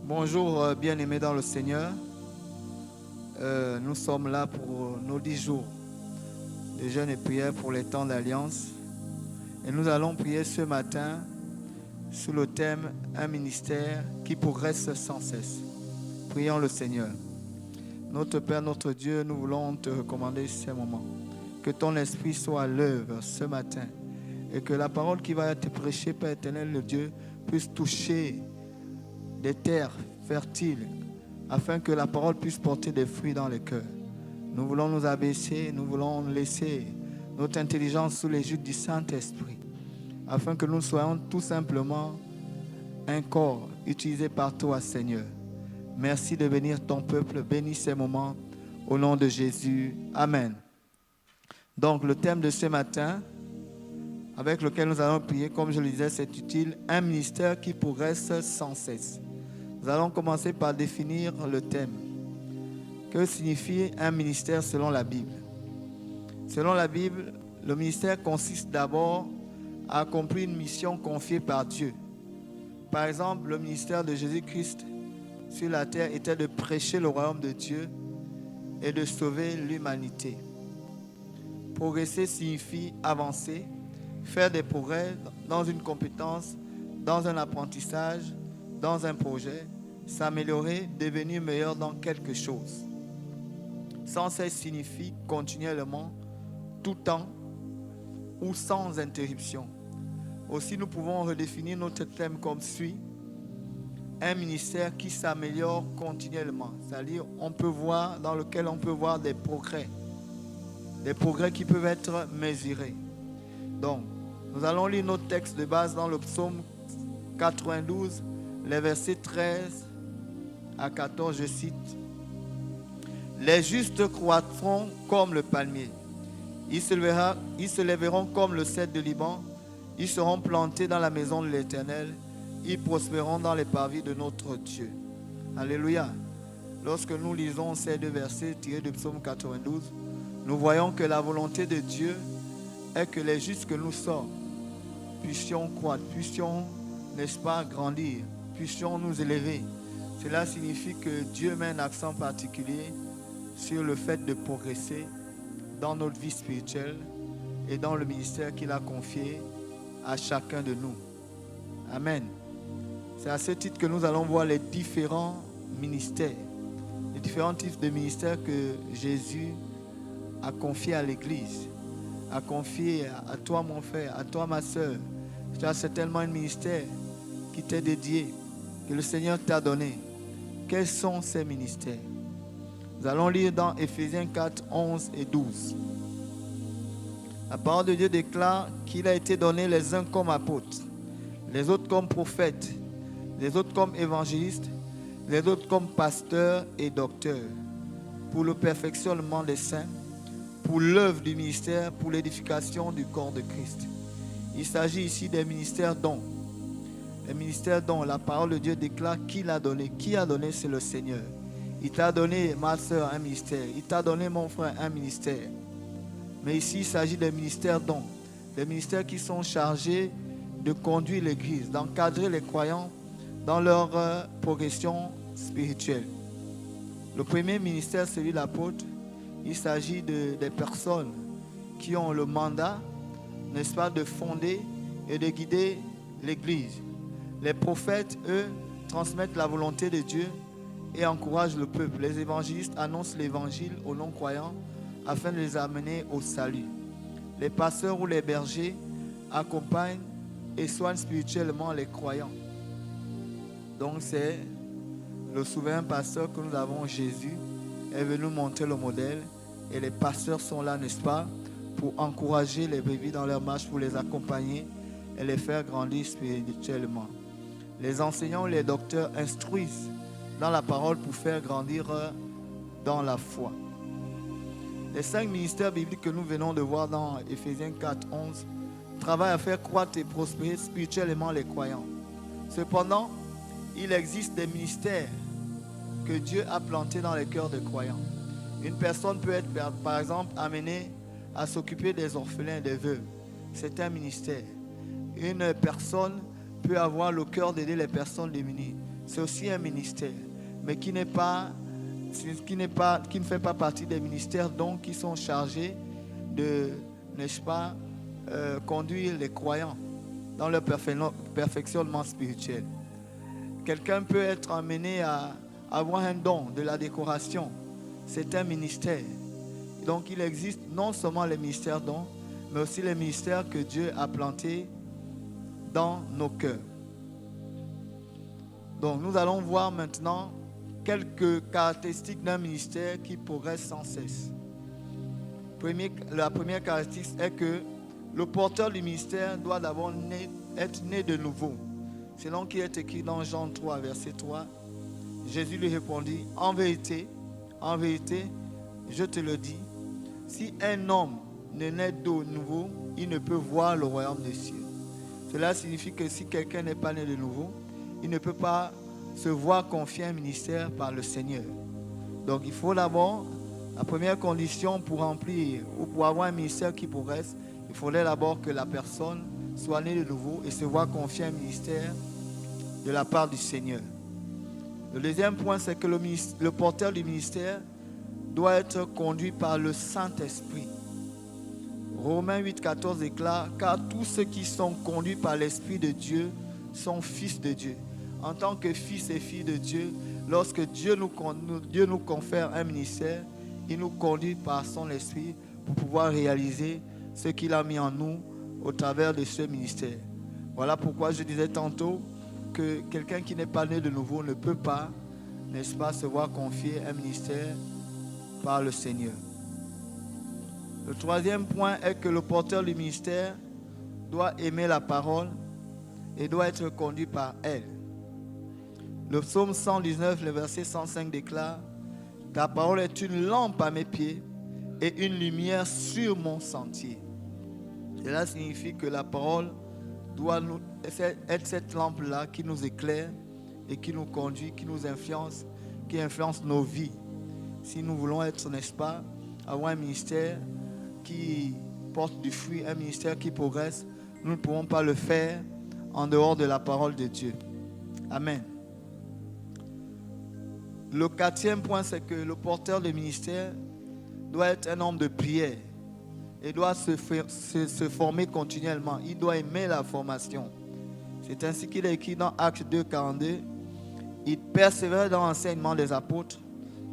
Bonjour bien-aimés dans le Seigneur. Nous sommes là pour nos 10 jours de jeûne et prière pour les temps d'alliance. Et nous allons prier ce matin sous le thème « Un ministère qui progresse sans cesse ». Prions le Seigneur. Notre Père, notre Dieu, nous voulons te recommander ces moments. Que ton esprit soit à l'œuvre ce matin et que la parole qui va être prêchée, Père éternel, le Dieu, puisse toucher des terres fertiles afin que la parole puisse porter des fruits dans les cœurs. Nous voulons nous abaisser, nous voulons laisser notre intelligence sous les joutes du Saint-Esprit afin que nous soyons tout simplement un corps utilisé par toi, Seigneur. Merci de bénir ton peuple, bénis ces moments au nom de Jésus. Amen. Donc le thème de ce matin avec lequel nous allons prier, comme je le disais, c'est utile, un ministère qui progresse sans cesse. Nous allons commencer par définir le thème. Que signifie un ministère selon la Bible? Selon la Bible, le ministère consiste d'abord à accomplir une mission confiée par Dieu. Par exemple, le ministère de Jésus-Christ sur la terre était de prêcher le royaume de Dieu et de sauver l'humanité. Progresser signifie avancer, faire des progrès dans une compétence, dans un apprentissage, dans un projet, s'améliorer, devenir meilleur dans quelque chose. Sans cesse signifie continuellement, tout temps ou sans interruption. Aussi, nous pouvons redéfinir notre thème comme suit. Un ministère qui s'améliore continuellement. C'est-à-dire, dans lequel on peut voir des progrès qui peuvent être mesurés. Donc, nous allons lire notre texte de base dans le psaume 92, les versets 13 à 14, je cite. « Les justes croîtront comme le palmier. Ils se lèveront comme le cèdre de Liban. Ils seront plantés dans la maison de l'Éternel. Ils prospéreront dans les parvis de notre Dieu. » Alléluia. Lorsque nous lisons ces deux versets tirés du psaume 92, nous voyons que la volonté de Dieu est que les justes que nous sommes puissions croître, puissions, n'est-ce pas, grandir, puissions nous élever. Cela signifie que Dieu met un accent particulier sur le fait de progresser dans notre vie spirituelle et dans le ministère qu'il a confié à chacun de nous. Amen. C'est à ce titre que nous allons voir les différents ministères, les différents types de ministères que Jésus a confiés à l'Église, a confié à toi mon frère, à toi ma soeur. Tu as certainement un ministère qui t'est dédié, que le Seigneur t'a donné. Quels sont ces ministères? Nous allons lire dans Éphésiens 4, 11 et 12. La parole de Dieu déclare qu'il a été donné les uns comme apôtres, les autres comme prophètes, les autres comme évangélistes, les autres comme pasteurs et docteurs, pour le perfectionnement des saints, pour l'œuvre du ministère, pour l'édification du corps de Christ. Il s'agit ici des ministères dont. Les ministères dont la parole de Dieu déclare qu'il a donné. Qui a donné? C'est le Seigneur. Il t'a donné, ma soeur, un ministère. Il t'a donné, mon frère, un ministère. Mais ici, il s'agit des ministères dont. Des ministères qui sont chargés de conduire l'Église, d'encadrer les croyants dans leur progression spirituelle. Le premier ministère, celui de l'apôtre, il s'agit des personnes qui ont le mandat, n'est-ce pas, de fonder et de guider l'Église. Les prophètes, eux, transmettent la volonté de Dieu et encouragent le peuple. Les évangélistes annoncent l'évangile aux non-croyants afin de les amener au salut. Les pasteurs ou les bergers accompagnent et soignent spirituellement les croyants. Donc c'est le souverain pasteur que nous avons, Jésus, est venu montrer le modèle et les pasteurs sont là, n'est-ce pas, pour encourager les brebis dans leur marche, pour les accompagner et les faire grandir spirituellement. Les enseignants, les docteurs instruisent dans la parole pour faire grandir dans la foi. Les 5 ministères bibliques que nous venons de voir dans Éphésiens 4, 11 travaillent à faire croître et prospérer spirituellement les croyants. Cependant, il existe des ministères que Dieu a plantés dans les cœurs des croyants. Une personne peut être, par exemple, amenée à s'occuper des orphelins et des veuves. C'est un ministère. Une personne peut avoir le cœur d'aider les personnes démunies. c'est aussi un ministère, mais qui ne fait pas partie des ministères donc qui sont chargés de, n'est-ce pas, conduire les croyants dans leur perfectionnement spirituel. Quelqu'un peut être amené à avoir un don de la décoration. C'est un ministère. Donc il existe non seulement les ministères dons, mais aussi les ministères que Dieu a plantés dans nos cœurs. Donc nous allons voir maintenant quelques caractéristiques d'un ministère qui progresse sans cesse. La première caractéristique est que le porteur du ministère doit d'abord être né de nouveau. Selon qui est écrit dans Jean 3, verset 3, Jésus lui répondit, en vérité, je te le dis, si un homme ne naît d'eau nouveau, il ne peut voir le royaume des cieux. Cela signifie que si quelqu'un n'est pas né de nouveau, il ne peut pas se voir confier un ministère par le Seigneur. Donc il faut d'abord, la première condition pour remplir ou pour avoir un ministère qui progresse, il faudrait d'abord que la personne soit née de nouveau et se voit confier un ministère de la part du Seigneur. Le deuxième point, c'est que le porteur du ministère doit être conduit par le Saint-Esprit. Romains 8, 14 déclare, car tous ceux qui sont conduits par l'Esprit de Dieu sont fils de Dieu. En tant que fils et filles de Dieu, lorsque Dieu nous confère un ministère, il nous conduit par son esprit pour pouvoir réaliser ce qu'il a mis en nous au travers de ce ministère. Voilà pourquoi je disais tantôt que quelqu'un qui n'est pas né de nouveau ne peut pas, n'est-ce pas, se voir confier un ministère par le Seigneur. Le troisième point est que le porteur du ministère doit aimer la parole et doit être conduit par elle. Le psaume 119, le verset 105 déclare, « Ta parole est une lampe à mes pieds et une lumière sur mon sentier. » Cela signifie que la parole doit être cette lampe-là qui nous éclaire et qui nous conduit, qui nous influence, qui influence nos vies. Si nous voulons être, n'est-ce pas, avoir un ministère qui porte du fruit, un ministère qui progresse, nous ne pourrons pas le faire en dehors de la parole de Dieu. Amen. Le quatrième point, c'est que le porteur de ministère doit être un homme de prière et doit se former continuellement. Il doit aimer la formation. C'est ainsi qu'il est écrit dans Actes 2, 42. Il persévérait dans l'enseignement des apôtres,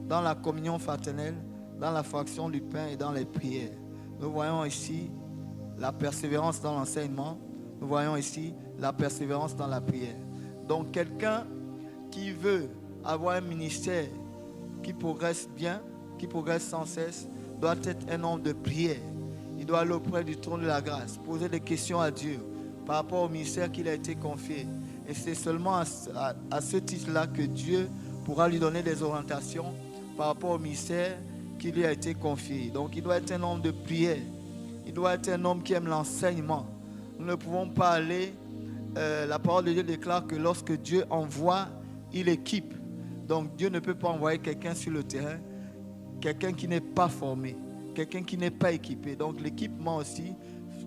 dans la communion fraternelle, dans la fraction du pain et dans les prières. Nous voyons ici la persévérance dans l'enseignement. Nous voyons ici la persévérance dans la prière. Donc quelqu'un qui veut avoir un ministère qui progresse bien, qui progresse sans cesse, doit être un homme de prière. Il doit aller auprès du trône de la grâce, poser des questions à Dieu par rapport au ministère qu'il a été confié. Et c'est seulement à ce titre-là que Dieu pourra lui donner des orientations par rapport au ministère qui lui a été confié. Donc il doit être un homme de prière. Il doit être un homme qui aime l'enseignement. Nous ne pouvons pas aller... la parole de Dieu déclare que lorsque Dieu envoie, il équipe. Donc Dieu ne peut pas envoyer quelqu'un sur le terrain, quelqu'un qui n'est pas formé, quelqu'un qui n'est pas équipé. Donc l'équipement aussi,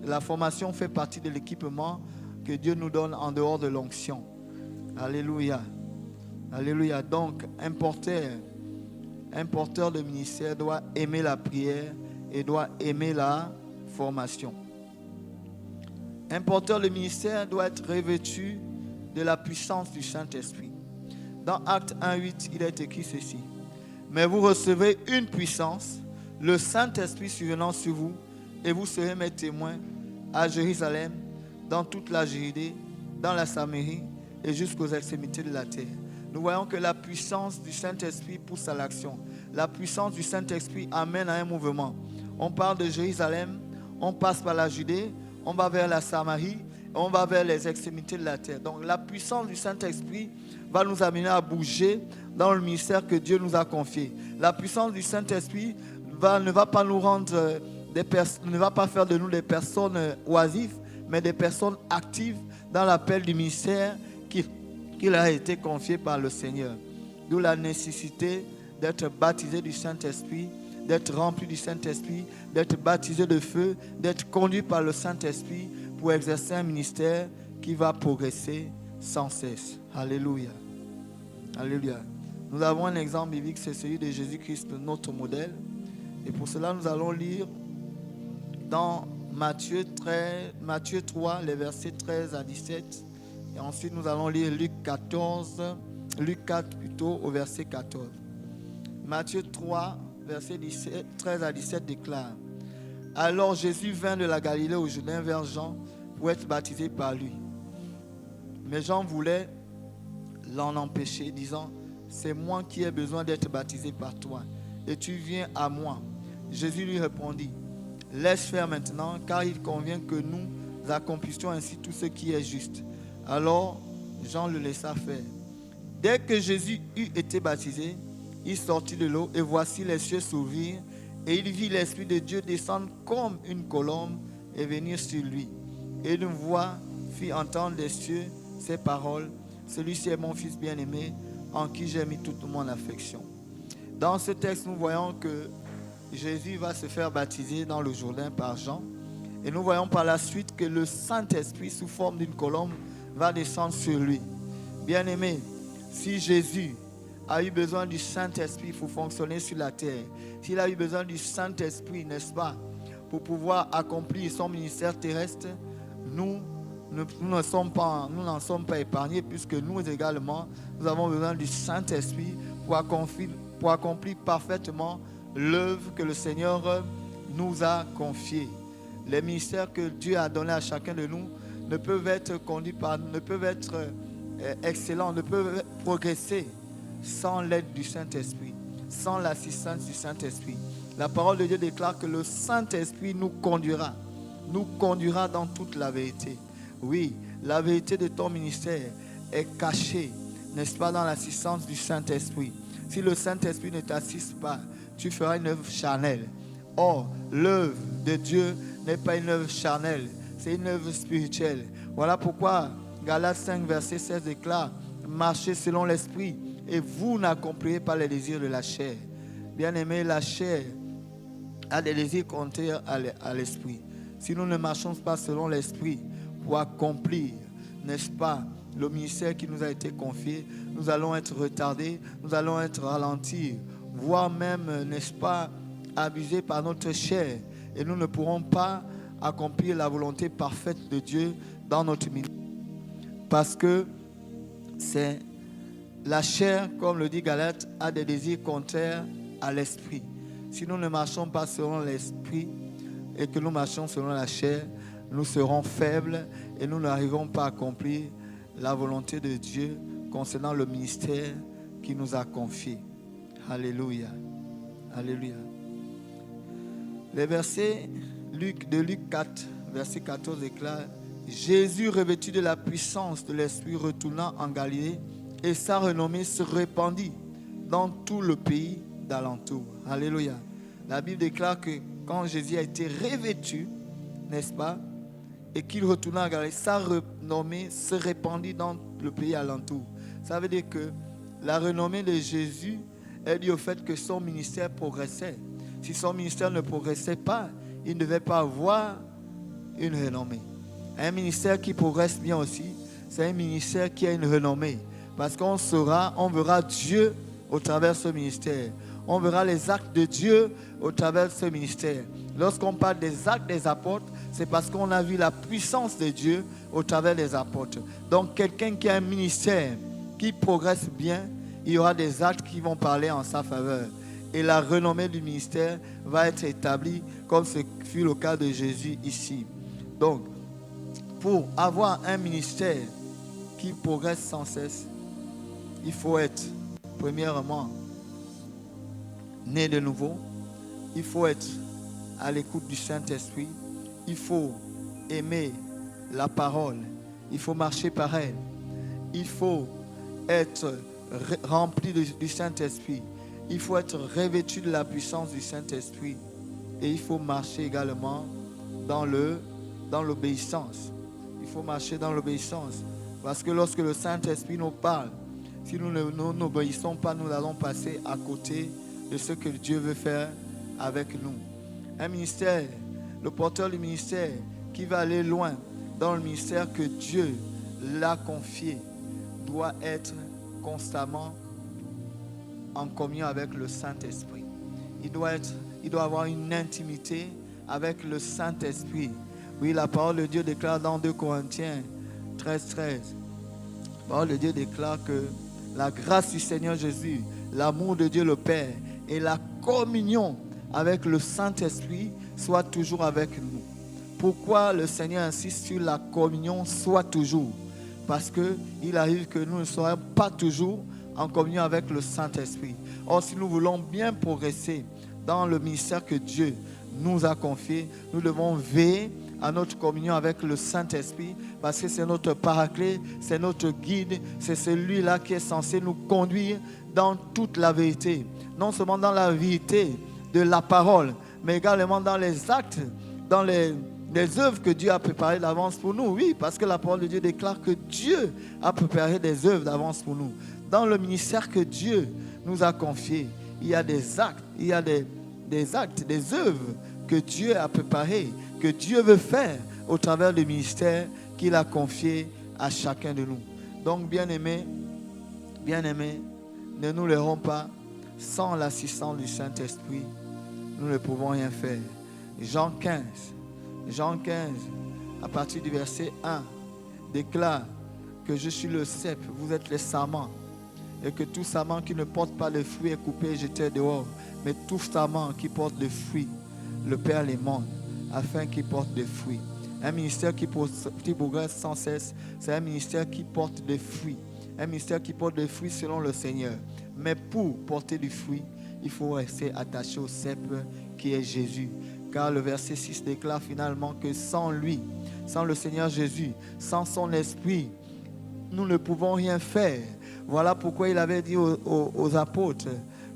la formation fait partie de l'équipement que Dieu nous donne en dehors de l'onction. Alléluia. Alléluia. Donc un porteur de ministère doit aimer la prière et doit aimer la formation. Un porteur de ministère doit être revêtu de la puissance du Saint-Esprit. Dans Actes 1:8, il est écrit ceci. Mais vous recevrez une puissance, le Saint-Esprit survenant sur vous, et vous serez mes témoins à Jérusalem, dans toute la Judée, dans la Samarie et jusqu'aux extrémités de la terre. Nous voyons que la puissance du Saint-Esprit pousse à l'action. La puissance du Saint-Esprit amène à un mouvement. On part de Jérusalem, on passe par la Judée, on va vers la Samarie, on va vers les extrémités de la terre. Donc la puissance du Saint-Esprit va nous amener à bouger dans le ministère que Dieu nous a confié. La puissance du Saint-Esprit ne va pas nous rendre ne va pas faire de nous des personnes oisives, mais des personnes actives dans l'appel du ministère qu'il a été confié par le Seigneur. D'où la nécessité d'être baptisé du Saint-Esprit, d'être rempli du Saint-Esprit, d'être baptisé de feu, d'être conduit par le Saint-Esprit pour exercer un ministère qui va progresser sans cesse. Alléluia. Alléluia. Nous avons un exemple biblique, c'est celui de Jésus-Christ, notre modèle. Et pour cela, nous allons lire dans Matthieu 3, les versets 13 à 17. Et ensuite, nous allons lire Luc 4 plutôt, au verset 14. Matthieu 3, verset 13 à 17 déclare: Alors Jésus vint de la Galilée au Jourdain vers Jean pour être baptisé par lui. Mais Jean voulait l'en empêcher, disant: C'est moi qui ai besoin d'être baptisé par toi, et tu viens à moi. Jésus lui répondit: Laisse faire maintenant, car il convient que nous accomplissions ainsi tout ce qui est juste. Alors Jean le laissa faire. Dès que Jésus eut été baptisé, il sortit de l'eau, et voici les cieux s'ouvrirent, et il vit l'Esprit de Dieu descendre comme une colombe et venir sur lui. Et une voix fit entendre des cieux ces paroles: Celui-ci est mon Fils bien-aimé, en qui j'ai mis toute mon affection. Dans ce texte, nous voyons que Jésus va se faire baptiser dans le Jourdain par Jean. Et nous voyons par la suite que le Saint-Esprit, sous forme d'une colombe, va descendre sur lui. Bien-aimé, si Jésus a eu besoin du Saint-Esprit pour fonctionner sur la terre, s'il a eu besoin du Saint-Esprit, n'est-ce pas, pour pouvoir accomplir son ministère terrestre, nous n'en sommes pas épargnés, puisque nous également, nous avons besoin du Saint-Esprit pour accomplir parfaitement l'œuvre que le Seigneur nous a confiée. Les ministères que Dieu a donnés à chacun de nous ne peuvent être conduits ne peuvent être excellents, ne peuvent progresser sans l'aide du Saint-Esprit, sans l'assistance du Saint-Esprit. La parole de Dieu déclare que le Saint-Esprit nous conduira dans toute la vérité. Oui, la vérité de ton ministère est cachée, n'est-ce pas, dans l'assistance du Saint-Esprit. Si le Saint-Esprit ne t'assiste pas, tu feras une œuvre charnelle. Or, l'œuvre de Dieu n'est pas une œuvre charnelle, c'est une œuvre spirituelle. Voilà pourquoi Galates 5, verset 16 déclare: Marchez selon l'Esprit, et vous n'accomplirez pas les désirs de la chair. Bien-aimé, la chair a des désirs contraires à l'Esprit. Si nous ne marchons pas selon l'Esprit pour accomplir, n'est-ce pas, le ministère qui nous a été confié, nous allons être retardés, nous allons être ralentis, voire même, n'est-ce pas, abusés par notre chair. Et nous ne pourrons pas accomplir la volonté parfaite de Dieu dans notre ministère. Parce que c'est la chair, comme le dit Galate, a des désirs contraires à l'esprit. Si nous ne marchons pas selon l'esprit et que nous marchons selon la chair, nous serons faibles et nous n'arriverons pas à accomplir la volonté de Dieu concernant le ministère qu'il nous a confié. Alléluia. Alléluia. Les versets de Luc 4, verset 14 déclare: Jésus, revêtu de la puissance de l'Esprit, retourna en Galilée, et sa renommée se répandit dans tout le pays d'alentour. Alléluia. La Bible déclare que quand Jésus a été revêtu, n'est-ce pas, et qu'il retourna en Galilée, sa renommée se répandit dans le pays alentour. Ça veut dire que la renommée de Jésus est due au fait que son ministère progressait. Si son ministère ne progressait pas, il ne devait pas avoir une renommée. Un ministère qui progresse bien aussi, c'est un ministère qui a une renommée. Parce qu'on verra Dieu au travers de ce ministère. On verra les actes de Dieu au travers de ce ministère. Lorsqu'on parle des actes des apôtres, c'est parce qu'on a vu la puissance de Dieu au travers des apôtres. Donc quelqu'un qui a un ministère qui progresse bien, il y aura des actes qui vont parler en sa faveur. Et la renommée du ministère va être établie comme ce fut le cas de Jésus ici. Donc, pour avoir un ministère qui progresse sans cesse, il faut être, premièrement, né de nouveau. Il faut être à l'écoute du Saint-Esprit. Il faut aimer la parole. Il faut marcher par elle. Il faut être rempli du Saint-Esprit. Il faut être revêtu de la puissance du Saint-Esprit. Et il faut marcher également dans l'obéissance. Il faut marcher dans l'obéissance. Parce que lorsque le Saint-Esprit nous parle, si nous n'obéissons pas, nous allons passer à côté de ce que Dieu veut faire avec nous. Un ministère, le porteur du ministère qui va aller loin dans le ministère que Dieu l'a confié, doit être constamment en communion avec le Saint-Esprit. Il doit avoir une intimité avec le Saint-Esprit. Oui, la parole de Dieu déclare dans 2 Corinthiens 13. La parole de Dieu déclare que la grâce du Seigneur Jésus, l'amour de Dieu le Père et la communion avec le Saint-Esprit soient toujours avec nous. Pourquoi le Seigneur insiste sur la communion soit toujours? Parce qu'il arrive que nous ne soyons pas toujours en communion avec le Saint-Esprit. Or, si nous voulons bien progresser dans le ministère que Dieu nous a confié, nous devons veiller à notre communion avec le Saint-Esprit, parce que c'est notre paraclet, c'est notre guide, c'est celui-là qui est censé nous conduire dans toute la vérité. Non seulement dans la vérité de la parole, mais également dans les actes, dans les œuvres que Dieu a préparées d'avance pour nous. Oui, parce que la parole de Dieu déclare que Dieu a préparé des œuvres d'avance pour nous. Dans le ministère que Dieu nous a confié, il y a des actes, il y a des actes, des œuvres que Dieu a préparées, que Dieu veut faire au travers du ministère qu'il a confié à chacun de nous. Donc, bien-aimés, ne nous laissons pas, sans l'assistance du Saint-Esprit, nous ne pouvons rien faire. Jean 15, à partir du verset 1, déclare que je suis le cep, vous êtes les sarments, et que tout sarment qui ne porte pas de fruits est coupé et jeté dehors, mais tout sarment qui porte des fruits, le Père les montre, afin qu'ils portent des fruits. Un ministère qui progresse sans cesse, c'est un ministère qui porte des fruits. Un ministère qui porte des fruits selon le Seigneur. Mais pour porter du fruit, il faut rester attaché au cep qui est Jésus. Car le verset 6 déclare finalement que sans lui, sans le Seigneur Jésus, sans son esprit, nous ne pouvons rien faire. Voilà pourquoi il avait dit aux apôtres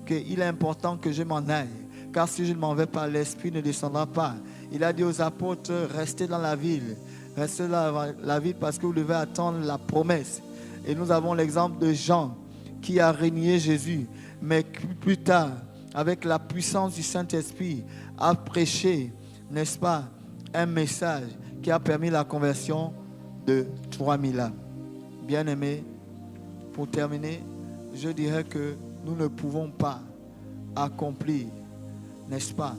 qu'il est important que je m'en aille. Car si je ne m'en vais pas, l'esprit ne descendra pas. Il a dit aux apôtres, restez dans la ville. Restez dans la ville parce que vous devez attendre la promesse. Et nous avons l'exemple de Jean qui a renié Jésus. Mais plus tard, avec la puissance du Saint-Esprit, a prêché, n'est-ce pas, un message qui a permis la conversion de 3000 âmes. Bien-aimés, pour terminer, je dirais que nous ne pouvons pas accomplir, n'est-ce pas,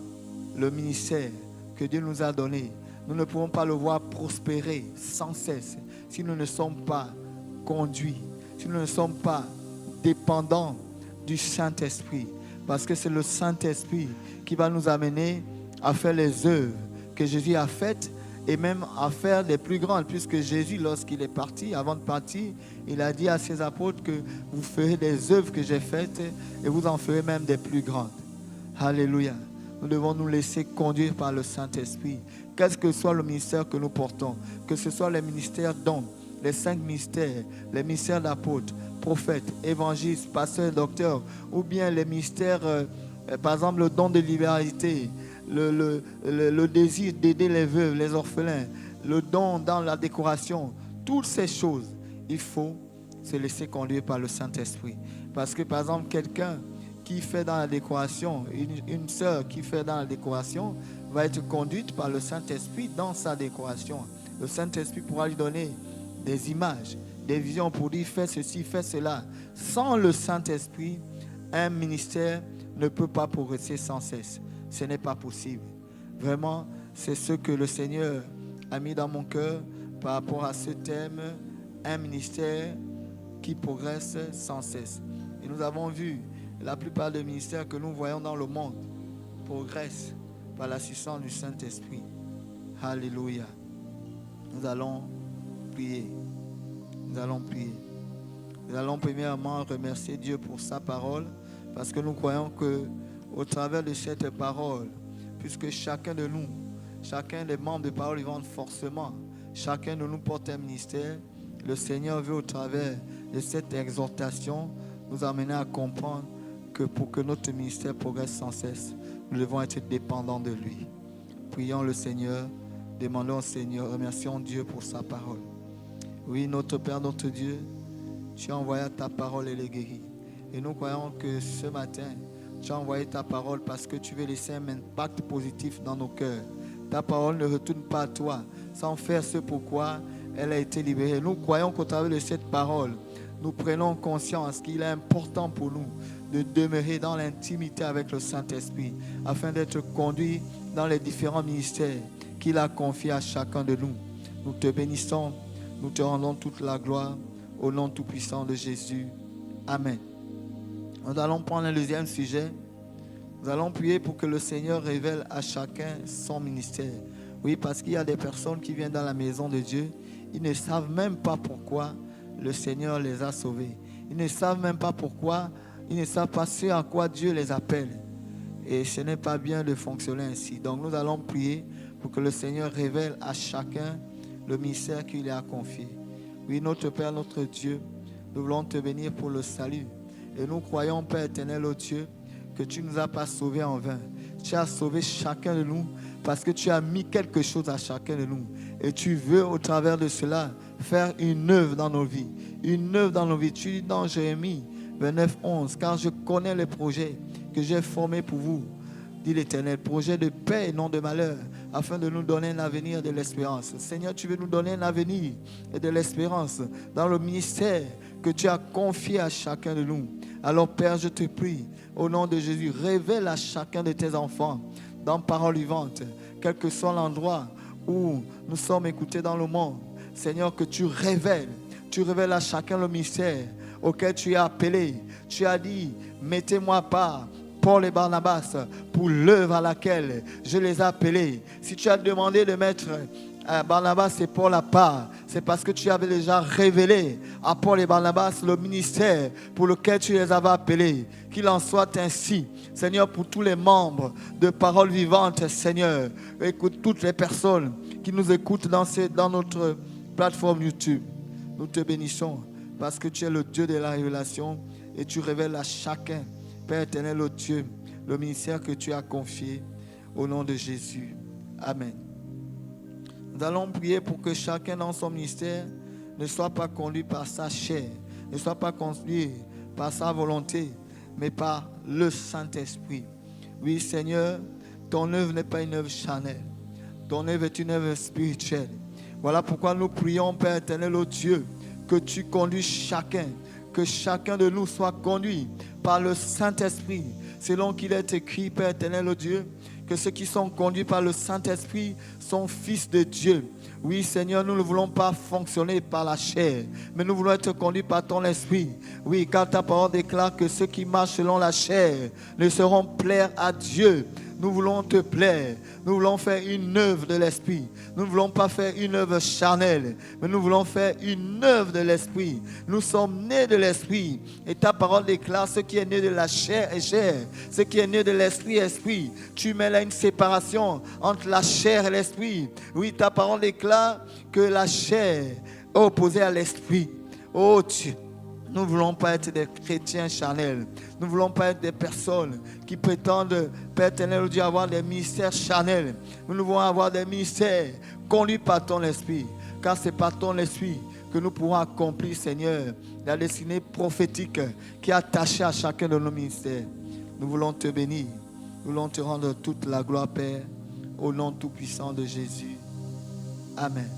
le ministère que Dieu nous a donné. Nous ne pouvons pas le voir prospérer sans cesse si nous ne sommes pas conduits, si nous ne sommes pas dépendants du Saint-Esprit. Parce que c'est le Saint-Esprit qui va nous amener à faire les œuvres que Jésus a faites et même à faire les plus grandes. Puisque Jésus, lorsqu'il est parti, avant de partir, il a dit à ses apôtres que vous ferez des œuvres que j'ai faites et vous en ferez même des plus grandes. Alléluia. Nous devons nous laisser conduire par le Saint-Esprit. Quel que soit le ministère que nous portons, que ce soit les ministères dons, les 5 ministères, les ministères d'apôtres, prophètes, évangélistes, pasteurs, docteurs, ou bien les ministères, par exemple le don de libéralité, le désir d'aider les veuves, les orphelins, le don dans la décoration, toutes ces choses, il faut se laisser conduire par le Saint-Esprit. Parce que par exemple, quelqu'un qui fait dans la décoration, une sœur qui fait dans la décoration, va être conduite par le Saint-Esprit dans sa décoration. Le Saint-Esprit pourra lui donner des images, des visions pour dire fais ceci, fais cela. Sans le Saint-Esprit, un ministère ne peut pas progresser sans cesse. Ce n'est pas possible. Vraiment, c'est ce que le Seigneur a mis dans mon cœur par rapport à ce thème, un ministère qui progresse sans cesse. Et nous avons vu la plupart des ministères que nous voyons dans le monde progressent par l'assistance du Saint-Esprit. Alléluia. Nous allons prier. Nous allons prier. Nous allons premièrement remercier Dieu pour sa parole, parce que nous croyons que au travers de cette parole, puisque chacun de nous, chacun des membres de Parole Vivante forcément, chacun de nous porte un ministère, le Seigneur veut au travers de cette exhortation nous amener à comprendre que pour que notre ministère progresse sans cesse, nous devons être dépendants de lui. Prions le Seigneur, demandons au Seigneur, remercions Dieu pour sa parole. Oui, notre Père, notre Dieu, tu as envoyé ta parole et les guéris. Et nous croyons que ce matin, tu as envoyé ta parole parce que tu veux laisser un impact positif dans nos cœurs. Ta parole ne retourne pas à toi sans faire ce pourquoi elle a été libérée. Nous croyons qu'au travers de cette parole, nous prenons conscience qu'il est important pour nous de demeurer dans l'intimité avec le Saint-Esprit afin d'être conduits dans les différents ministères qu'il a confiés à chacun de nous. Nous te bénissons, nous te rendons toute la gloire au nom tout-puissant de Jésus. Amen. Nous allons prendre un deuxième sujet. Nous allons prier pour que le Seigneur révèle à chacun son ministère. Oui, parce qu'il y a des personnes qui viennent dans la maison de Dieu, ils ne savent même pas pourquoi le Seigneur les a sauvés. Ils ne savent même pas pourquoi, ils ne savent pas ce à quoi Dieu les appelle. Et ce n'est pas bien de fonctionner ainsi. Donc nous allons prier pour que le Seigneur révèle à chacun le ministère qu'il lui a confié. Oui, notre Père, notre Dieu, nous voulons te bénir pour le salut. Et nous croyons, Père éternel, ô Dieu, que tu ne nous as pas sauvés en vain. Tu as sauvé chacun de nous parce que tu as mis quelque chose à chacun de nous. Et tu veux, au travers de cela, faire une œuvre dans nos vies. Une œuvre dans nos vies. Tu dis dans Jérémie 29, 11, car je connais les projets que j'ai formés pour vous, dit l'Éternel, projet de paix et non de malheur, afin de nous donner un avenir et de l'espérance. Seigneur, tu veux nous donner un avenir et de l'espérance dans le ministère que tu as confié à chacun de nous. Alors Père, je te prie, au nom de Jésus, révèle à chacun de tes enfants, dans Parole Vivante, quel que soit l'endroit où nous sommes écoutés dans le monde. Seigneur, que tu révèles à chacun le ministère auquel tu as appelé. Tu as dit, mettez-moi à part Paul et Barnabas pour l'œuvre à laquelle je les ai appelés. Si tu as demandé de mettre Barnabas et Paul à part, c'est parce que tu avais déjà révélé à Paul et Barnabas le ministère pour lequel tu les avais appelés. Qu'il en soit ainsi, Seigneur, pour tous les membres de Parole Vivante, Seigneur. Écoute toutes les personnes qui nous écoutent dans notre plateforme YouTube. Nous te bénissons parce que tu es le Dieu de la révélation et tu révèles à chacun, Père éternel, ô Dieu, le ministère que tu as confié au nom de Jésus. Amen. Nous allons prier pour que chacun dans son ministère ne soit pas conduit par sa chair, ne soit pas conduit par sa volonté, mais par le Saint-Esprit. Oui, Seigneur, ton œuvre n'est pas une œuvre charnelle. Ton œuvre est une œuvre spirituelle. Voilà pourquoi nous prions, Père éternel, ô Dieu, que tu conduis chacun, que chacun de nous soit conduit par le Saint-Esprit, selon qu'il est écrit, Père éternel, ô Dieu, que ceux qui sont conduits par le Saint-Esprit sont fils de Dieu. Oui, Seigneur, nous ne voulons pas fonctionner par la chair, mais nous voulons être conduits par ton esprit. Oui, car ta parole déclare que ceux qui marchent selon la chair ne sauront plaire à Dieu. Nous voulons te plaire. Nous voulons faire une œuvre de l'esprit. Nous ne voulons pas faire une œuvre charnelle, mais nous voulons faire une œuvre de l'esprit. Nous sommes nés de l'esprit. Et ta parole déclare ce qui est né de la chair est chair. Ce qui est né de l'esprit est esprit. Tu mets là une séparation entre la chair et l'esprit. Oui, ta parole déclare que la chair est opposée à l'esprit. Oh Dieu. Nous ne voulons pas être des chrétiens charnels. Nous ne voulons pas être des personnes qui prétendent, Père éternel, Dieu, avoir des ministères charnels. Nous voulons avoir des ministères conduits par ton esprit. Car c'est par ton esprit que nous pourrons accomplir, Seigneur, la destinée prophétique qui est attachée à chacun de nos ministères. Nous voulons te bénir. Nous voulons te rendre toute la gloire, Père, au nom tout-puissant de Jésus. Amen.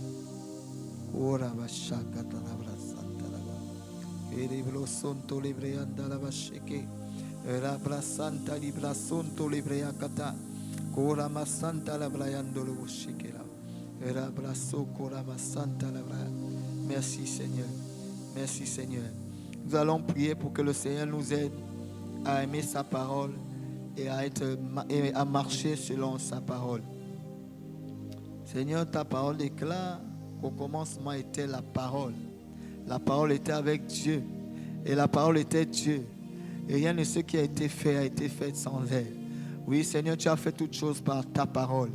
Eribro sonto libreanda la basheke, rabra santa libra sonto libreakata, kora masanta la brayando lo bushikela, rabra sokora masanta la braya. Merci Seigneur, merci Seigneur. Nous allons prier pour que le Seigneur nous aide à aimer sa parole et à marcher selon sa parole. Seigneur, ta parole déclare qu'au commencement était la parole. La parole était avec Dieu et la parole était Dieu. Et rien de ce qui a été fait sans elle. Oui, Seigneur, tu as fait toutes choses par ta parole.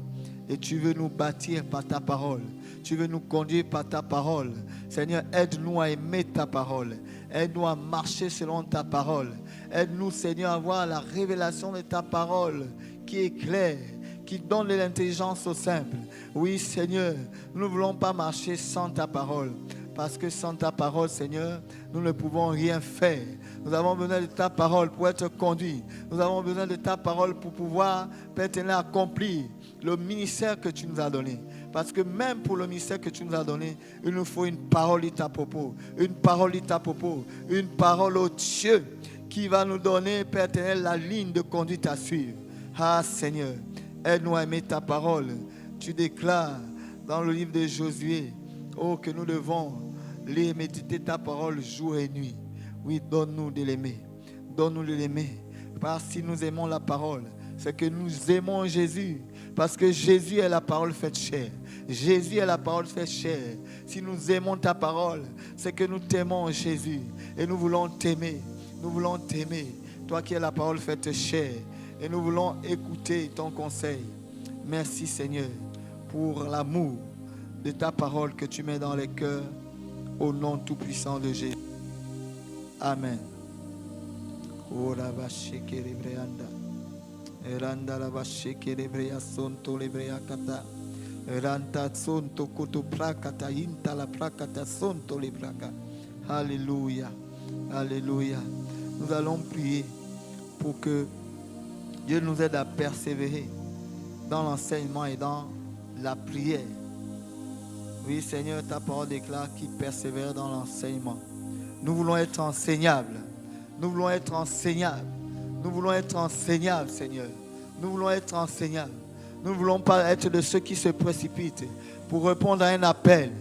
Et tu veux nous bâtir par ta parole. Tu veux nous conduire par ta parole. Seigneur, aide-nous à aimer ta parole. Aide-nous à marcher selon ta parole. Aide-nous, Seigneur, à avoir la révélation de ta parole qui est claire, qui donne de l'intelligence aux simples. Oui, Seigneur, nous ne voulons pas marcher sans ta parole. Parce que sans ta parole, Seigneur, nous ne pouvons rien faire. Nous avons besoin de ta parole pour être conduits. Nous avons besoin de ta parole pour pouvoir, Père éternel, accomplir le ministère que tu nous as donné. Parce que même pour le ministère que tu nous as donné, il nous faut une parole à propos. Une parole à propos. Une parole au Dieu qui va nous donner, Père éternel, la ligne de conduite à suivre. Ah Seigneur, aide-nous à aimer ta parole. Tu déclares dans le livre de Josué, oh, que nous devons lire et méditer ta parole jour et nuit. Oui, donne-nous de l'aimer. Donne-nous de l'aimer. Parce que si nous aimons la parole, c'est que nous aimons Jésus. Parce que Jésus est la parole faite chair. Jésus est la parole faite chair. Si nous aimons ta parole, c'est que nous t'aimons Jésus. Et nous voulons t'aimer. Nous voulons t'aimer. Toi qui es la parole faite chair. Et nous voulons écouter ton conseil. Merci Seigneur pour l'amour de ta parole que tu mets dans les cœurs. Au nom tout-puissant de Jésus. Amen. Randa la basheke lebreya sonto lebreya kata. Ranta sonto koto prakata inta la prakata sonto lebraka. Alléluia. Alléluia. Nous allons prier pour que Dieu nous aide à persévérer dans l'enseignement et dans la prière. Oui, Seigneur, ta parole déclare qu'il persévère dans l'enseignement. Nous voulons être enseignables. Nous voulons être enseignables. Nous voulons être enseignables, Seigneur. Nous voulons être enseignables. Nous ne voulons pas être de ceux qui se précipitent pour répondre à un appel,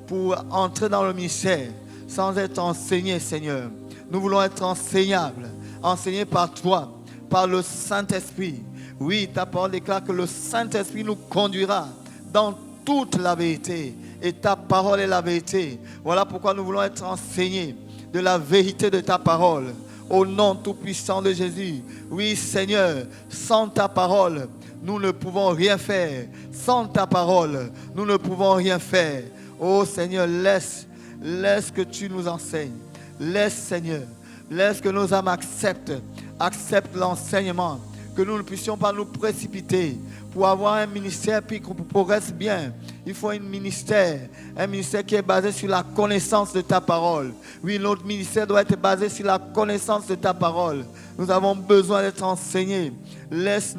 pour entrer dans le ministère sans être enseignés, Seigneur. Nous voulons être enseignables, enseignés par toi, par le Saint-Esprit. Oui, ta parole déclare que le Saint-Esprit nous conduira dans toute la vérité. Et ta parole est la vérité. Voilà pourquoi nous voulons être enseignés de la vérité de ta parole. Au nom tout-puissant de Jésus. Oui, Seigneur, sans ta parole, nous ne pouvons rien faire. Sans ta parole, nous ne pouvons rien faire. Oh Seigneur, laisse que tu nous enseignes. Laisse, Seigneur, laisse que nos âmes acceptent l'enseignement. Que nous ne puissions pas nous précipiter pour avoir un ministère qui progresse bien. Il faut un ministère qui est basé sur la connaissance de ta parole. Oui, notre ministère doit être basé sur la connaissance de ta parole. Nous avons besoin d'être enseignés. Laisse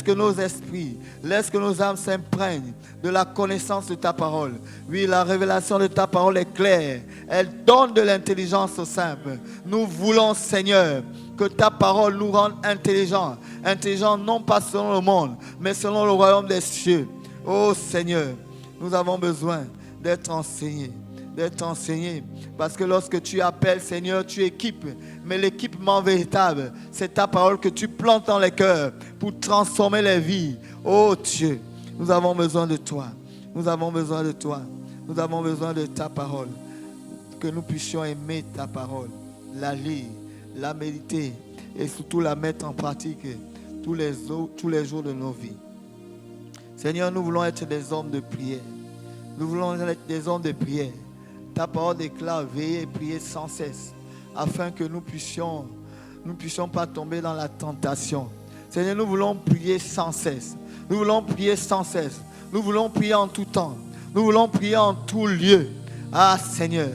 que nos esprits, laisse que nos âmes s'imprègnent de la connaissance de ta parole. Oui, la révélation de ta parole est claire. Elle donne de l'intelligence aux simples. Nous voulons, Seigneur, que ta parole nous rende intelligents. Intelligents non pas selon le monde, mais selon le royaume des cieux. Oh Seigneur, nous avons besoin d'être enseignés. Parce que lorsque tu appelles, Seigneur, tu équipes. Mais l'équipement véritable, c'est ta parole que tu plantes dans les cœurs pour transformer les vies. Oh Dieu, nous avons besoin de toi. Nous avons besoin de toi. Nous avons besoin de ta parole. Que nous puissions aimer ta parole, la lire, la méditer et surtout la mettre en pratique tous les jours de nos vies. Seigneur, nous voulons être des hommes de prière. Nous voulons être des hommes de prière. Ta parole déclare veiller et prier sans cesse afin que nous puissions pas tomber dans la tentation. Seigneur, nous voulons prier sans cesse. Nous voulons prier sans cesse. Nous voulons prier en tout temps. Nous voulons prier en tout lieu. Ah Seigneur,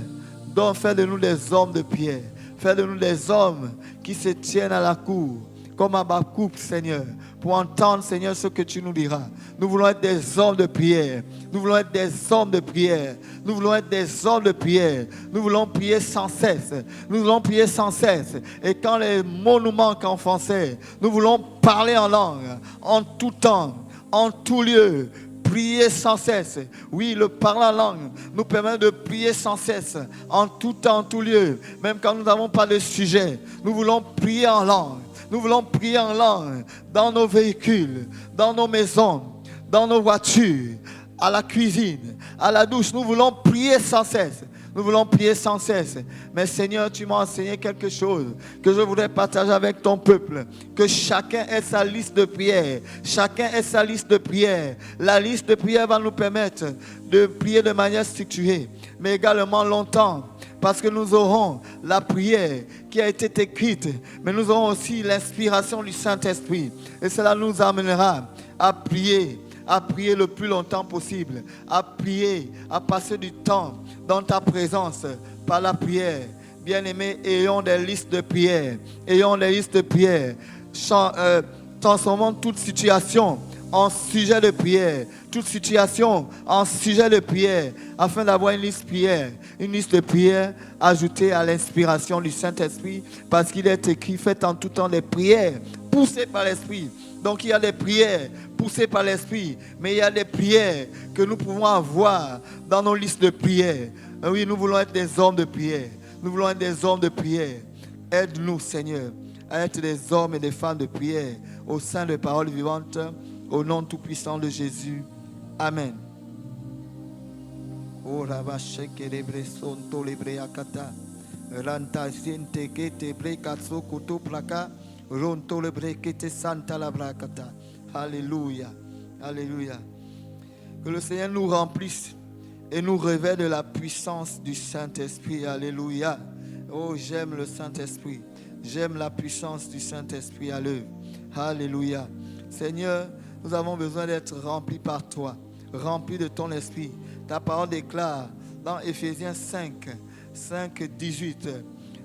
donc fais de nous des hommes de prière. Fais de nous des hommes qui se tiennent à la cour, comme Habakkuk, Seigneur, pour entendre, Seigneur, ce que tu nous diras. Nous voulons être des hommes de prière. Nous voulons être des hommes de prière. Nous voulons être des hommes de prière. Nous voulons prier sans cesse. Nous voulons prier sans cesse. Et quand les mots nous manquent en français, nous voulons parler en langue, en tout temps, en tout lieu. Prier sans cesse. Oui, le parler en langue nous permet de prier sans cesse, en tout temps, en tout lieu. Même quand nous n'avons pas de sujet, nous voulons prier en langue. Nous voulons prier en langue dans nos véhicules, dans nos maisons, dans nos voitures, à la cuisine, à la douche. Nous voulons prier sans cesse. Nous voulons prier sans cesse. Mais Seigneur, tu m'as enseigné quelque chose que je voudrais partager avec ton peuple. Que chacun ait sa liste de prières. Chacun ait sa liste de prières. La liste de prières va nous permettre de prier de manière structurée, mais également longtemps. Parce que nous aurons la prière qui a été écrite, mais nous aurons aussi l'inspiration du Saint-Esprit. Et cela nous amènera à prier le plus longtemps possible, à prier, à passer du temps dans ta présence par la prière. Bien-aimés, ayons des listes de prière. Ayons des listes de prière. Transformons toute situation en sujet de prière, toute situation en sujet de prière, afin d'avoir une liste de prière ajoutée à l'inspiration du Saint-Esprit, parce qu'il est écrit, faites en tout temps des prières poussées par l'Esprit. Donc il y a des prières poussées par l'Esprit, mais il y a des prières que nous pouvons avoir dans nos listes de prières. Oui, nous voulons être des hommes de prière. Nous voulons être des hommes de prière. Aide-nous, Seigneur, à être des hommes et des femmes de prière au sein de paroles vivantes, au nom tout-puissant de Jésus. Amen. Alléluia. Alléluia. Que le Seigneur nous remplisse et nous révèle de la puissance du Saint-Esprit. Alléluia. Oh, j'aime le Saint-Esprit. J'aime la puissance du Saint-Esprit à l'œuvre. Alléluia. Seigneur, nous avons besoin d'être remplis par toi, remplis de ton esprit. Ta parole déclare dans Éphésiens 5, 18.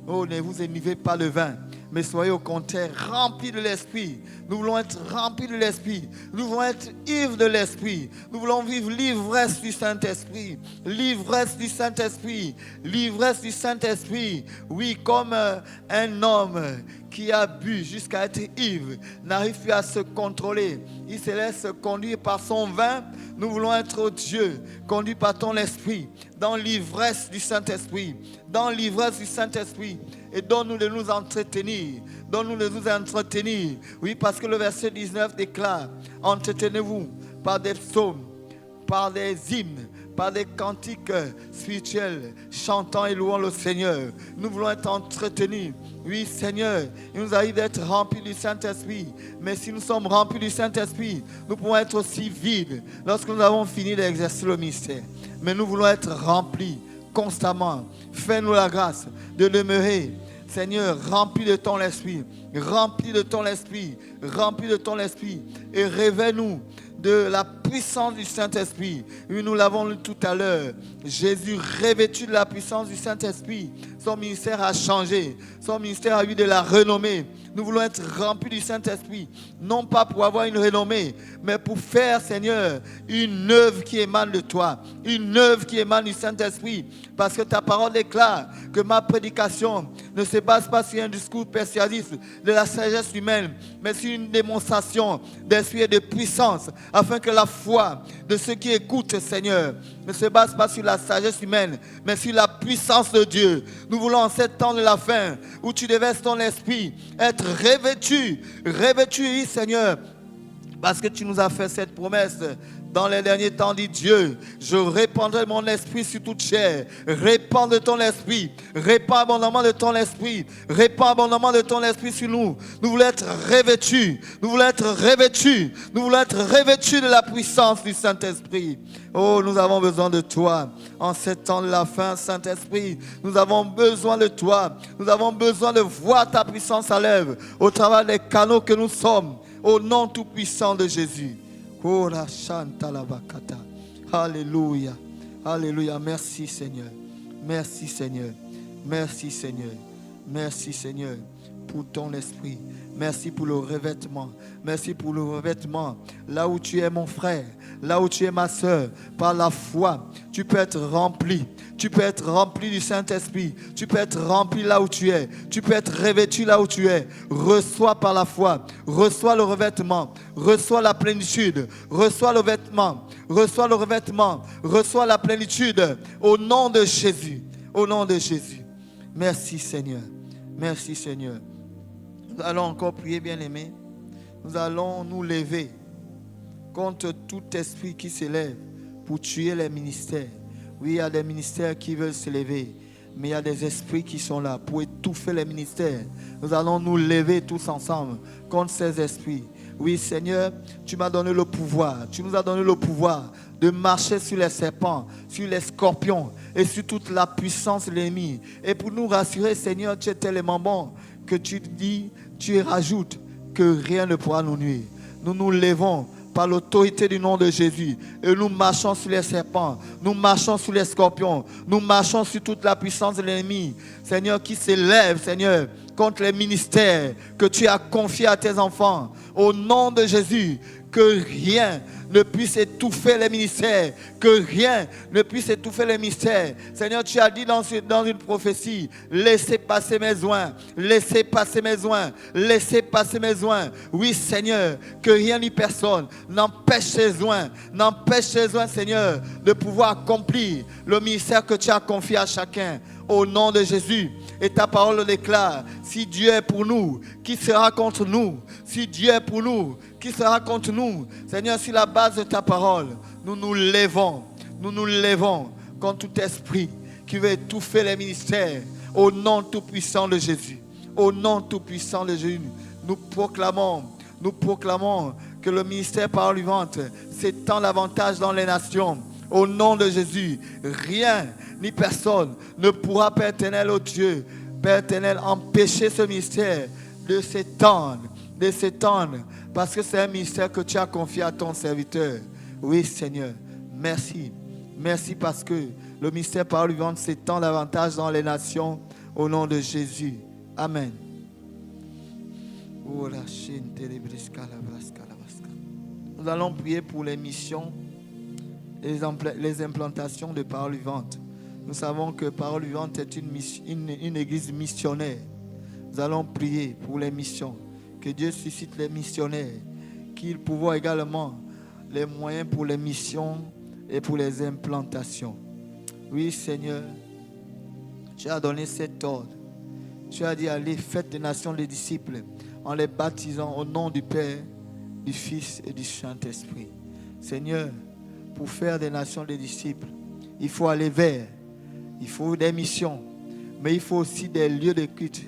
Oh, ne vous énivez pas le vin, mais soyez au contraire remplis de l'esprit. Nous voulons être remplis de l'esprit. Nous voulons être ivres de l'esprit. Nous voulons vivre l'ivresse du Saint-Esprit. L'ivresse du Saint-Esprit. L'ivresse du Saint-Esprit. Oui, comme un homme qui a bu jusqu'à être ivre n'arrive plus à se contrôler. Il se laisse conduire par son vin. Nous voulons être, oh Dieu, conduits par ton esprit, dans l'ivresse du Saint-Esprit, dans l'ivresse du Saint-Esprit. Et donne-nous de nous entretenir. Donne-nous de nous entretenir. Oui, parce que le verset 19 déclare, entretenez-vous par des psaumes, par des hymnes, par des cantiques spirituels, chantant et louant le Seigneur. Nous voulons être entretenus. Oui, Seigneur, il nous arrive d'être remplis du Saint-Esprit. Mais si nous sommes remplis du Saint-Esprit, nous pouvons être aussi vides lorsque nous avons fini d'exercer le mystère. Mais nous voulons être remplis constamment. Fais-nous la grâce de demeurer, Seigneur, remplis de ton esprit. Remplis de ton esprit. Remplis de ton esprit. Et révèle-nous de la puissance du Saint-Esprit. Oui, nous l'avons lu tout à l'heure. Jésus, revêtu de la puissance du Saint-Esprit, son ministère a changé. Son ministère a eu de la renommée. Nous voulons être remplis du Saint-Esprit, non pas pour avoir une renommée, mais pour faire, Seigneur, une œuvre qui émane de toi, une œuvre qui émane du Saint-Esprit, parce que ta parole déclare que ma prédication ne se base pas sur un discours persuasif de la sagesse humaine, mais sur une démonstration d'esprit et de puissance, afin que la foi de ceux qui écoutent, Seigneur, ne se base pas sur la sagesse humaine, mais sur la puissance de Dieu. Nous voulons en ces temps de la fin, où tu déverses ton esprit, être revêtu, oui, Seigneur, parce que tu nous as fait cette promesse. Dans les derniers temps, dit Dieu, je répandrai mon esprit sur toute chair. Répands de ton esprit. Répands abondamment de ton esprit. Répands abondamment de ton esprit sur nous. Nous voulons être revêtus. Nous voulons être revêtus. Nous voulons être revêtus de la puissance du Saint-Esprit. Oh, nous avons besoin de toi. En ces temps de la fin, Saint-Esprit, nous avons besoin de toi. Nous avons besoin de voir ta puissance à l'œuvre au travers des canaux que nous sommes. Au nom tout-puissant de Jésus. Alléluia. Alléluia. Merci Seigneur. Merci Seigneur. Merci Seigneur. Merci Seigneur pour ton esprit. Merci pour le revêtement. Merci pour le revêtement. Là où tu es mon frère, là où tu es ma soeur, par la foi, tu peux être rempli. Tu peux être rempli du Saint-Esprit. Tu peux être rempli là où tu es. Tu peux être revêtu là où tu es. Reçois par la foi. Reçois le revêtement. Reçois la plénitude. Reçois le vêtement. Reçois le revêtement. Reçois la plénitude. Au nom de Jésus. Au nom de Jésus. Merci Seigneur. Merci Seigneur. Nous allons encore prier, bien-aimés. Nous allons nous lever contre tout esprit qui s'élève pour tuer les ministères. Oui, il y a des ministères qui veulent se lever, mais il y a des esprits qui sont là pour étouffer les ministères. Nous allons nous lever tous ensemble contre ces esprits. Oui, Seigneur, tu m'as donné le pouvoir. Tu nous as donné le pouvoir de marcher sur les serpents, sur les scorpions et sur toute la puissance de l'ennemi. Et pour nous rassurer, Seigneur, tu es tellement bon que tu dis, tu rajoutes que rien ne pourra nous nuire. Nous nous levons par l'autorité du nom de Jésus. Et nous marchons sur les serpents. Nous marchons sur les scorpions. Nous marchons sur toute la puissance de l'ennemi. Seigneur, qui s'élève, Seigneur, contre les ministères que tu as confiés à tes enfants. Au nom de Jésus, que rien ne puisse étouffer les ministères, que rien ne puisse étouffer les ministères. Seigneur, tu as dit dans une prophétie, laissez passer mes oins, laissez passer mes oins, laissez passer mes oins. Oui, Seigneur, que rien ni personne n'empêche ces oins, Seigneur, de pouvoir accomplir le ministère que tu as confié à chacun. Au nom de Jésus. Et ta parole le déclare. Si Dieu est pour nous, qui sera contre nous? Si Dieu est pour nous, qui sera contre nous? Seigneur, sur la base de ta parole, nous nous levons contre tout esprit qui veut étouffer les ministères. Au nom tout-puissant de Jésus. Au nom tout-puissant de Jésus. Nous proclamons que le ministère Parole Vivante s'étend davantage dans les nations. Au nom de Jésus, rien ni personne ne pourra, Père éternel, au Dieu, Père éternel, empêcher ce ministère de s'étendre, parce que c'est un ministère que tu as confié à ton serviteur. Oui, Seigneur, merci. Merci parce que le ministère Parole Vivante s'étend davantage dans les nations, au nom de Jésus. Amen. Nous allons prier pour les missions, les implantations de Parole Vivante. Nous savons que Parole Vivante est une église missionnaire. Nous allons prier pour les missions. Que Dieu suscite les missionnaires, qu'il pourvoie également les moyens pour les missions et pour les implantations. Oui, Seigneur, tu as donné cet ordre. Tu as dit, allez, faites des nations des disciples en les baptisant au nom du Père, du Fils et du Saint-Esprit. Seigneur, pour faire des nations des disciples, il faut aller vers, il faut des missions, mais il faut aussi des lieux de culte,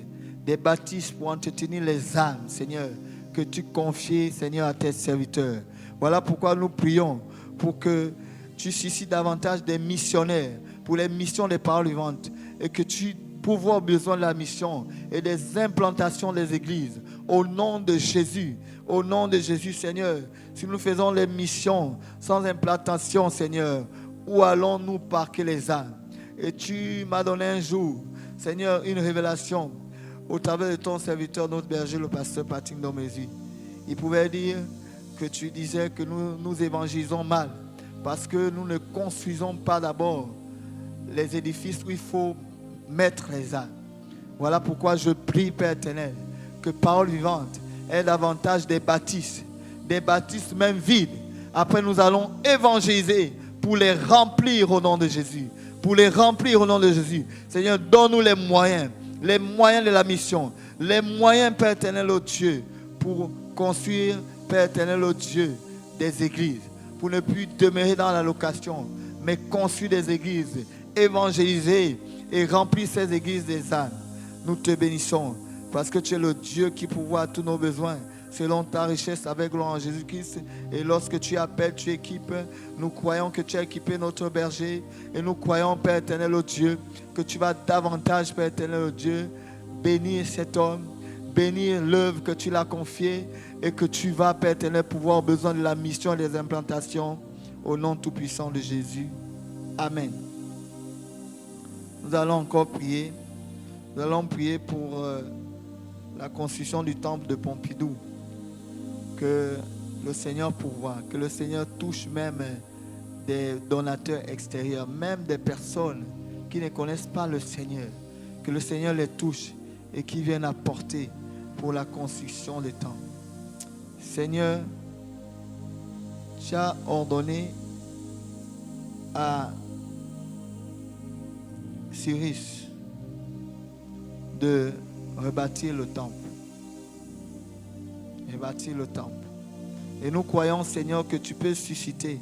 des baptêmes pour entretenir les âmes, Seigneur, que tu confies, Seigneur, à tes serviteurs. Voilà pourquoi nous prions pour que tu suscites davantage des missionnaires pour les missions des Paroles Vivantes et que tu pourvoies aux besoins de la mission et des implantations des églises. Au nom de Jésus, Seigneur, si nous faisons les missions sans implantation, Seigneur, où allons-nous parquer les âmes? Et tu m'as donné un jour, Seigneur, une révélation au travers de ton serviteur, notre berger, le pasteur Patrick Domézy. Il pouvait dire que tu disais que nous évangélisons mal parce que nous ne construisons pas d'abord les édifices où il faut mettre les âmes. Voilà pourquoi je prie, Père éternel, que Parole Vivante ait davantage des baptismes même vides. Après, nous allons évangéliser pour les remplir au nom de Jésus. Seigneur, donne-nous les moyens de la mission, les moyens, Père éternel, au Dieu, pour construire, Père éternel, au Dieu, des églises, pour ne plus demeurer dans la location, mais construire des églises, évangéliser et remplir ces églises des âmes. Nous te bénissons parce que tu es le Dieu qui pourvoit à tous nos besoins selon ta richesse avec gloire en Jésus-Christ. Et lorsque tu appelles, tu équipes. Nous croyons que tu as équipé notre berger. Et nous croyons, Père éternel, au Dieu, que tu vas davantage, Père éternel, au Dieu, bénir cet homme, bénir l'œuvre que tu l'as confiée et que tu vas, Père éternel, pouvoir au besoin de la mission et des implantations au nom tout-puissant de Jésus. Amen. Nous allons encore prier. Nous allons prier pour la construction du temple de Pompidou. Que le Seigneur pourvoie, que le Seigneur touche même des donateurs extérieurs, même des personnes qui ne connaissent pas le Seigneur. Que le Seigneur les touche et qui viennent apporter pour la construction des temples. Seigneur, tu as ordonné à Cyrus de rebâtir le temple. Et nous croyons, Seigneur, que tu peux susciter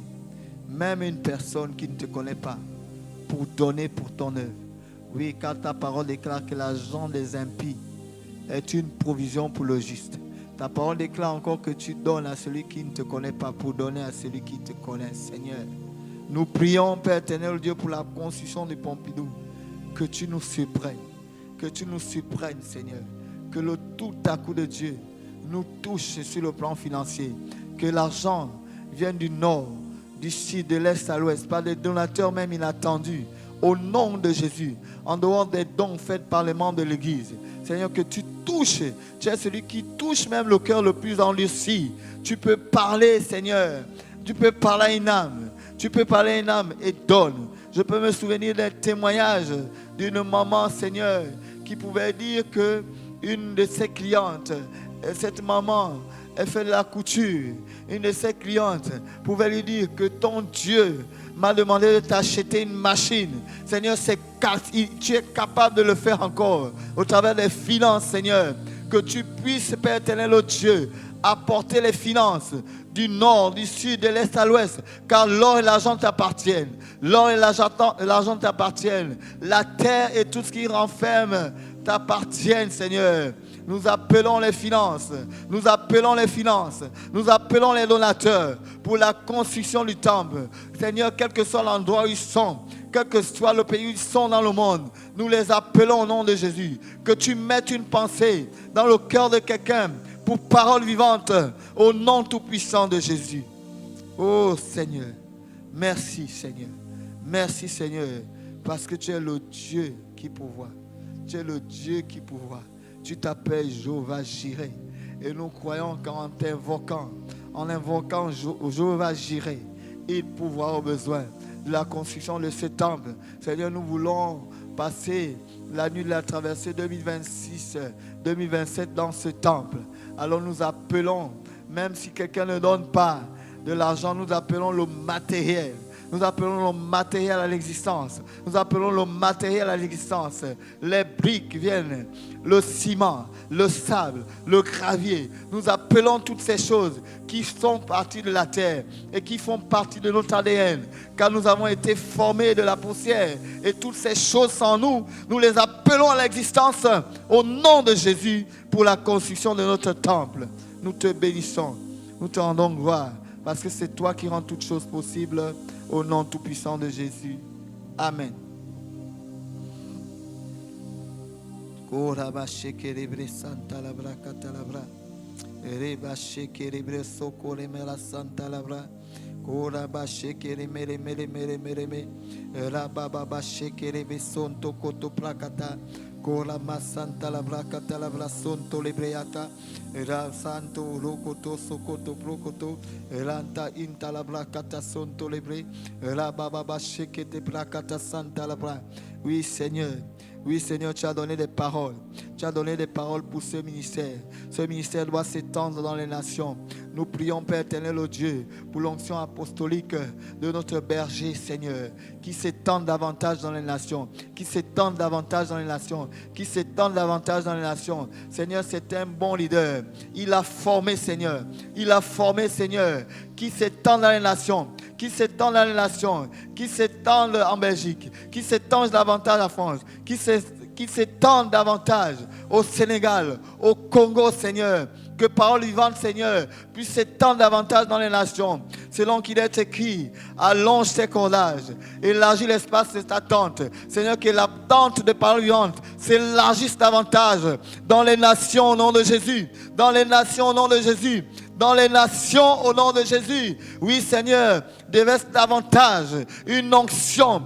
même une personne qui ne te connaît pas pour donner pour ton œuvre. Oui, car ta parole déclare que l'argent des impies est une provision pour le juste. Ta parole déclare encore que tu donnes à celui qui ne te connaît pas pour donner à celui qui te connaît, Seigneur. Nous prions, Père éternel Dieu, pour la construction du Pompidou. Que tu nous surprennes, Seigneur. Que le tout à coup de Dieu nous touche sur le plan financier. Que l'argent vienne du nord, du sud, de l'est à l'ouest, par des donateurs même inattendus. Au nom de Jésus, en dehors des dons faits par les membres de l'Église. Seigneur, que tu touches. Tu es celui qui touche même le cœur le plus endurci. Tu peux parler, Seigneur. Tu peux parler à une âme. Tu peux parler à une âme et donne. Je peux me souvenir d'un témoignage d'une maman, Seigneur, qui pouvait dire que une de ses clientes, cette maman, elle fait de la couture. Une de ses clientes pouvait lui dire que ton Dieu m'a demandé de t'acheter une machine. Seigneur, tu es capable de le faire encore au travers des finances, Seigneur. Que tu puisses, Père éternel, oh Dieu, apporter les finances du nord, du sud, de l'est à l'ouest, car l'or et l'argent t'appartiennent. L'or et l'argent t'appartiennent. La terre et tout ce qui renferme t'appartiennent, Seigneur. Nous appelons les finances, nous appelons les finances, nous appelons les donateurs pour la construction du temple. Seigneur, quel que soit l'endroit où ils sont, quel que soit le pays où ils sont dans le monde, nous les appelons au nom de Jésus. Que tu mettes une pensée dans le cœur de quelqu'un pour parole vivante au nom tout-puissant de Jésus. Oh Seigneur, merci Seigneur, merci Seigneur, parce que tu es le Dieu qui pourvoit. Tu es le Dieu qui pourvoit. Tu t'appelles Jéhovah Jireh. Et nous croyons qu'en t'invoquant, en invoquant Jéhovah Jireh, il pourvoira aux besoins de la construction de ce temple. Seigneur, nous voulons passer la nuit de la traversée 2026-2027 dans ce temple. Alors nous appelons, même si quelqu'un ne donne pas de l'argent, nous appelons le matériel. Nous appelons le matériel à l'existence. Nous appelons le matériel à l'existence. Les briques viennent, le ciment, le sable, le gravier. Nous appelons toutes ces choses qui font partie de la terre et qui font partie de notre ADN. Car nous avons été formés de la poussière. Et toutes ces choses sans nous, nous les appelons à l'existence au nom de Jésus pour la construction de notre temple. Nous te bénissons. Nous te rendons gloire parce que c'est toi qui rends toutes choses possibles. Au nom tout-puissant de Jésus. Amen. Kola masanta la bracata la brasonto lebreata era santo rokoto sokoto prokoto eranta inta la bracata sonto lebre era baba bashekete bracata santa la bra. Oui Seigneur. Oui Seigneur, tu as donné des paroles. Tu as donné des paroles pour ce ministère. Ce ministère doit s'étendre dans les nations. Nous prions, Père éternel, au Dieu, pour l'onction apostolique de notre berger, Seigneur, qui s'étende davantage dans les nations, qui s'étende davantage dans les nations, qui s'étende davantage dans les nations. Seigneur, c'est un bon leader. Il a formé, Seigneur. Il a formé, Seigneur, qui s'étend dans les nations, qui s'étend dans les nations, qui s'étend en Belgique, qui s'étend davantage en France, qui s'étend davantage au Sénégal, au Congo, Seigneur. Que parole vivante, Seigneur, puisse s'étendre davantage dans les nations. Selon qu'il est écrit, allonge tes cordages, élargis l'espace de ta tente. Seigneur, que la tente de parole vivante s'élargisse davantage dans les nations au nom de Jésus. Dans les nations au nom de Jésus. Dans les nations au nom de Jésus. Oui, Seigneur, déverse davantage une onction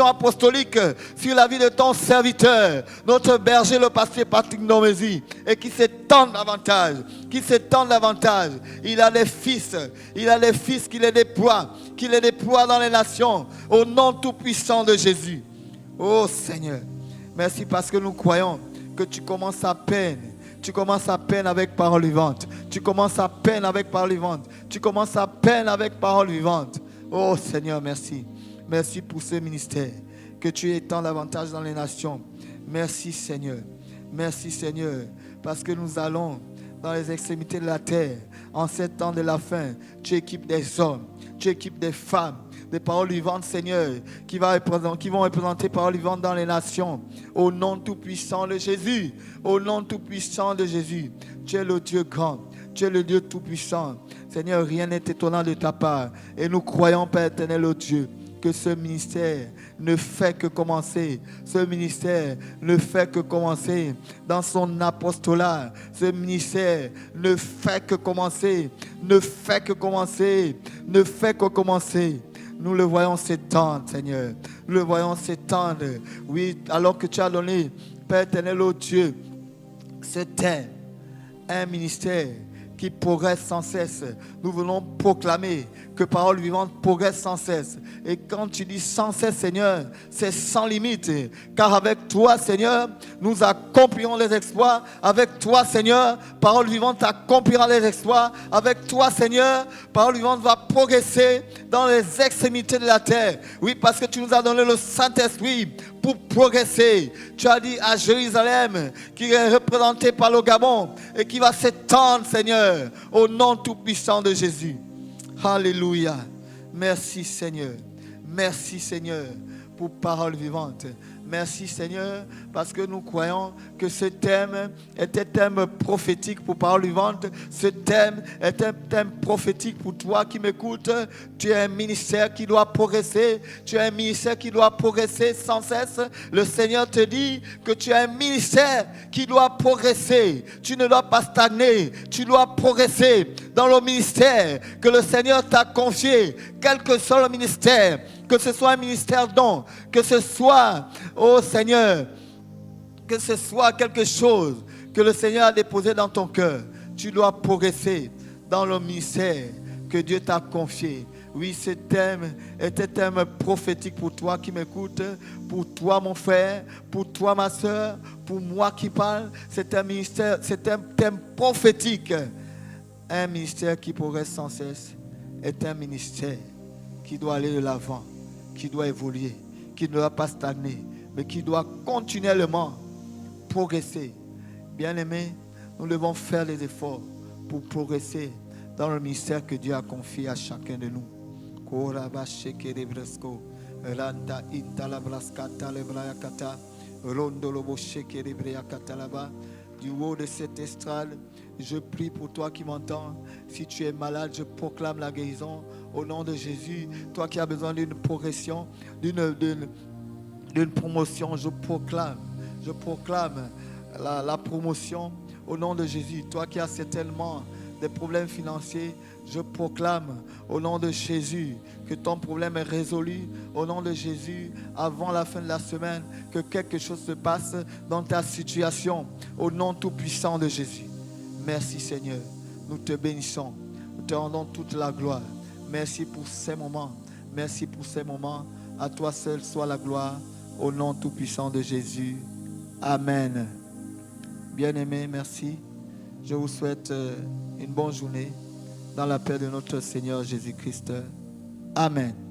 apostolique sur la vie de ton serviteur, notre berger, le pasteur Patrick Nomézy, et qui s'étend davantage, Il a des fils qui les déploient dans les nations, au nom tout-puissant de Jésus. Oh Seigneur, merci parce que nous croyons que tu commences à peine. Tu commences à peine avec parole vivante. Oh Seigneur, merci. Merci pour ce ministère. Que tu étends davantage dans les nations. Merci Seigneur. Parce que nous allons dans les extrémités de la terre. En ces temps de la fin, tu équipes des hommes. Tu équipes des femmes. Des paroles vivantes, Seigneur, qui vont représenter paroles vivantes dans les nations. Au nom tout-puissant de Jésus. Tu es le Dieu grand. Tu es le Dieu tout-puissant. Seigneur, rien n'est étonnant de ta part. Et nous croyons, Père éternel, au Dieu, que ce ministère ne fait que commencer. Dans son apostolat. Ce ministère ne fait que commencer. Nous le voyons s'étendre, Seigneur. Oui, alors que tu as donné, Père éternel, au Dieu, ce thème, un ministère qui progresse sans cesse. Nous voulons proclamer que parole vivante progresse sans cesse. Et quand tu dis sans cesse, Seigneur, c'est sans limite. Car avec toi, Seigneur, nous accomplirons les exploits. Avec toi, Seigneur, parole vivante accomplira les exploits. Avec toi, Seigneur, parole vivante va progresser dans les extrémités de la terre. Oui, parce que tu nous as donné le Saint-Esprit pour progresser. Tu as dit à Jérusalem, qui est représenté par le Gabon et qui va s'étendre, Seigneur, au nom tout-puissant de Jésus. Alléluia. Merci, Seigneur. Merci, Seigneur, pour parole vivante. Merci, Seigneur, parce que nous croyons que ce thème est un thème prophétique pour parole vivante. Ce thème est un thème prophétique pour toi qui m'écoutes. Tu es un ministère qui doit progresser. Tu es un ministère qui doit progresser sans cesse. Le Seigneur te dit que tu es un ministère qui doit progresser. Tu ne dois pas stagner. Tu dois progresser dans le ministère que le Seigneur t'a confié. Quel que soit le ministère, que ce soit un ministère don, que ce soit, oh Seigneur, que ce soit quelque chose que le Seigneur a déposé dans ton cœur, tu dois progresser dans le ministère que Dieu t'a confié. Oui, ce thème est un thème prophétique pour toi qui m'écoutes, pour toi mon frère, pour toi ma soeur, pour moi qui parle. C'est un ministère, c'est un thème prophétique. Un ministère qui progresse sans cesse est un ministère qui doit aller de l'avant, qui doit évoluer, qui ne doit pas stagner, mais qui doit continuellement progresser. Bien-aimés, nous devons faire les efforts pour progresser dans le ministère que Dieu a confié à chacun de nous. Du haut de cette estrade, je prie pour toi qui m'entends. Si tu es malade, je proclame la guérison au nom de Jésus. Toi qui as besoin d'une progression, d'une promotion, je proclame la promotion au nom de Jésus. Toi qui as certainement des problèmes financiers, je proclame au nom de Jésus que ton problème est résolu. Au nom de Jésus, avant la fin de la semaine, que quelque chose se passe dans ta situation. Au nom tout puissant de Jésus. Merci Seigneur. Nous te bénissons. Nous te rendons toute la gloire. Merci pour ces moments. Merci pour ces moments. À toi seul soit la gloire. Au nom tout puissant de Jésus. Amen. Bien-aimés, merci. Je vous souhaite une bonne journée dans la paix de notre Seigneur Jésus-Christ. Amen.